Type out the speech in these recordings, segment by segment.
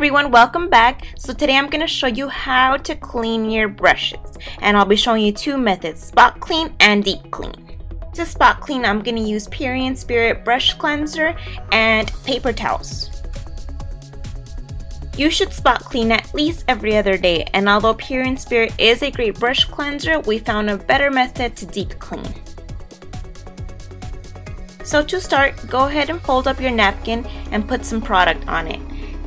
everyone, welcome back. So today I'm going to show you how to clean your brushes, and I'll be showing you two methods: spot clean and deep clean. To spot clean, I'm going to use Pure & Spirit brush cleanser and paper towels. You should spot clean at least every other day, and although Pure & Spirit is a great brush cleanser, we found a better method to deep clean. So to start, go ahead and fold up your napkin and put some product on it.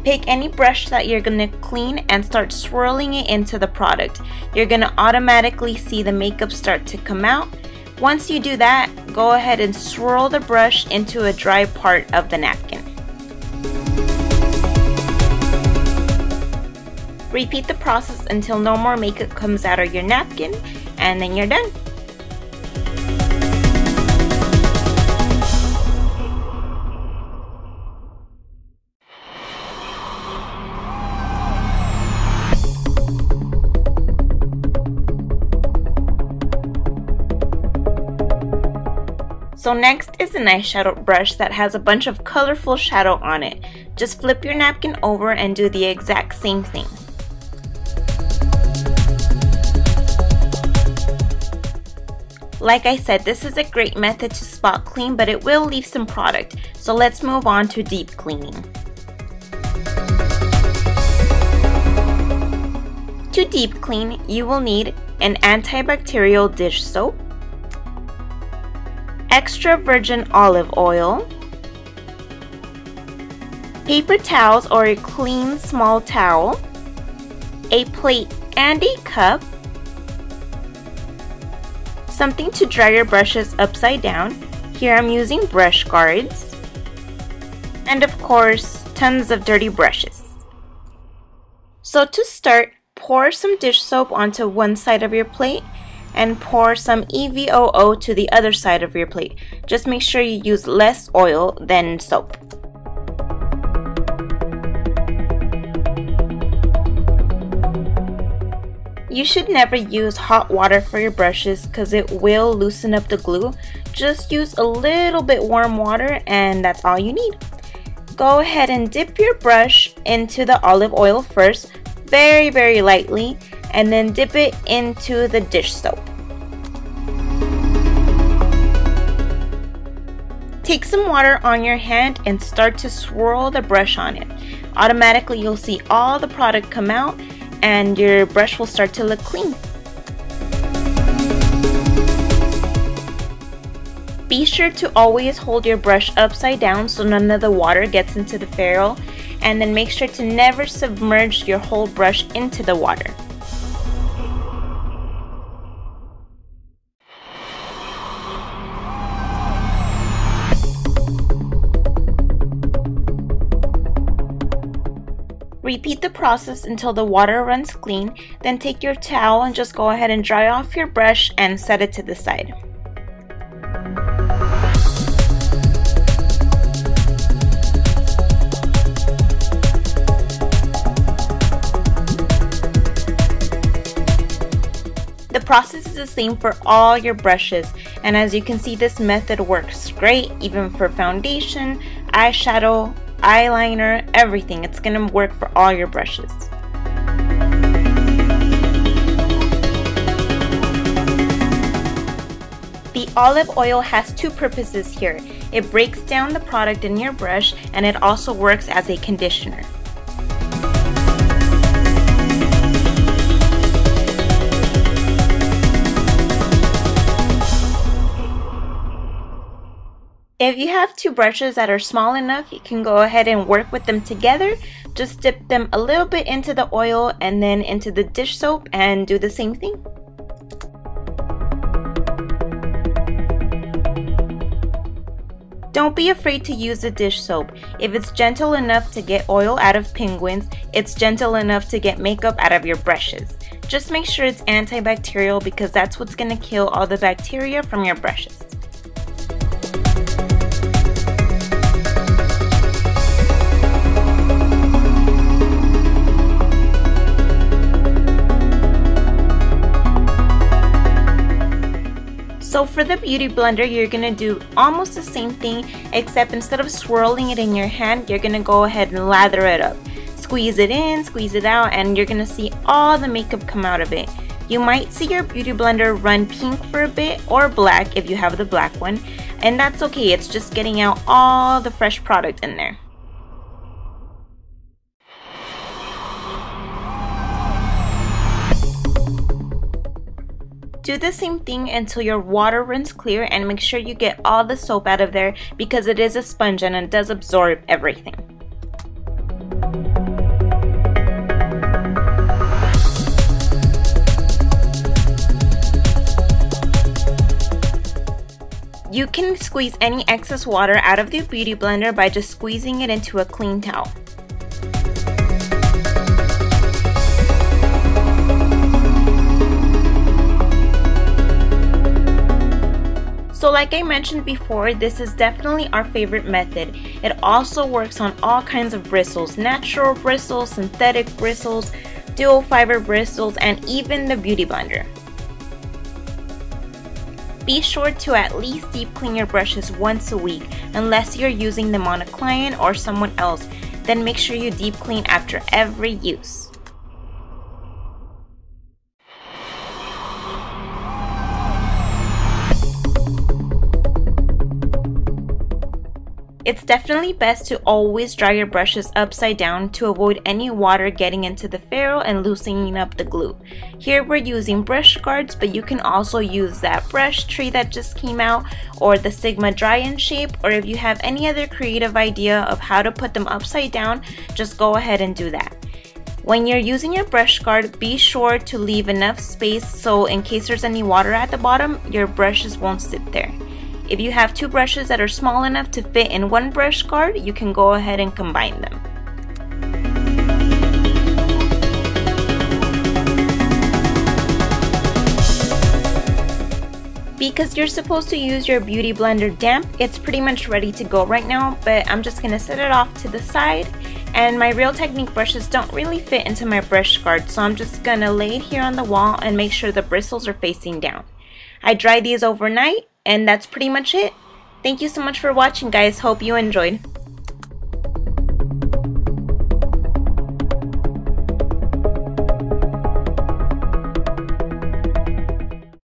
Pick any brush that you're going to clean and start swirling it into the product. You're going to automatically see the makeup start to come out. Once you do that, go ahead and swirl the brush into a dry part of the napkin. Repeat the process until no more makeup comes out of your napkin, and then you're done. So next is an eyeshadow brush that has a bunch of colorful shadow on it. Just flip your napkin over and do the exact same thing. Like I said, this is a great method to spot clean, but it will leave some product. So let's move on to deep cleaning. To deep clean, you will need an antibacterial dish soap, extra virgin olive oil, paper towels or a clean small towel, a plate and a cup, something to dry your brushes upside down. Here I'm using brush guards, and of course, tons of dirty brushes. So to start, pour some dish soap onto one side of your plate and pour some EVOO to the other side of your plate. Just make sure you use less oil than soap. You should never use hot water for your brushes because it will loosen up the glue. Just use a little bit warm water and that's all you need. Go ahead and dip your brush into the olive oil first, very lightly, and then dip it into the dish soap. Take some water on your hand and start to swirl the brush on it. Automatically you'll see all the product come out and your brush will start to look clean. Be sure to always hold your brush upside down so none of the water gets into the ferrule, and then make sure to never submerge your whole brush into the water. Repeat the process until the water runs clean, then take your towel and just go ahead and dry off your brush and set it to the side. The process is the same for all your brushes, and as you can see, this method works great even for foundation, eyeshadow, eyeliner, everything. It's gonna work for all your brushes. The olive oil has two purposes here. It breaks down the product in your brush, and it also works as a conditioner. If you have two brushes that are small enough, you can go ahead and work with them together. Just dip them a little bit into the oil and then into the dish soap and do the same thing. Don't be afraid to use the dish soap. If it's gentle enough to get oil out of penguins, it's gentle enough to get makeup out of your brushes. Just make sure it's antibacterial because that's what's going to kill all the bacteria from your brushes. So for the beauty blender, you're gonna do almost the same thing, except instead of swirling it in your hand, you're gonna go ahead and lather it up. Squeeze it in, squeeze it out, and you're gonna see all the makeup come out of it. You might see your beauty blender run pink for a bit, or black if you have the black one, and that's okay, it's just getting out all the fresh product in there. Do the same thing until your water runs clear, and make sure you get all the soap out of there because it is a sponge and it does absorb everything. You can squeeze any excess water out of the beauty blender by just squeezing it into a clean towel. So like I mentioned before, this is definitely our favorite method. It also works on all kinds of bristles, natural bristles, synthetic bristles, dual fiber bristles, and even the beauty blender. Be sure to at least deep clean your brushes once a week, unless you're using them on a client or someone else. Then make sure you deep clean after every use. It's definitely best to always dry your brushes upside down to avoid any water getting into the ferrule and loosening up the glue. Here we're using brush guards, but you can also use that brush tray that just came out, or the Sigma dry in shape, or if you have any other creative idea of how to put them upside down, just go ahead and do that. When you're using your brush guard, be sure to leave enough space so in case there's any water at the bottom, your brushes won't sit there. If you have two brushes that are small enough to fit in one brush guard, you can go ahead and combine them. Because you're supposed to use your beauty blender damp, it's pretty much ready to go right now, but I'm just gonna set it off to the side. And my Real Technique brushes don't really fit into my brush guard, so I'm just gonna lay it here on the wall and make sure the bristles are facing down. I dried these overnight, and that's pretty much it. Thank you so much for watching, guys. Hope you enjoyed.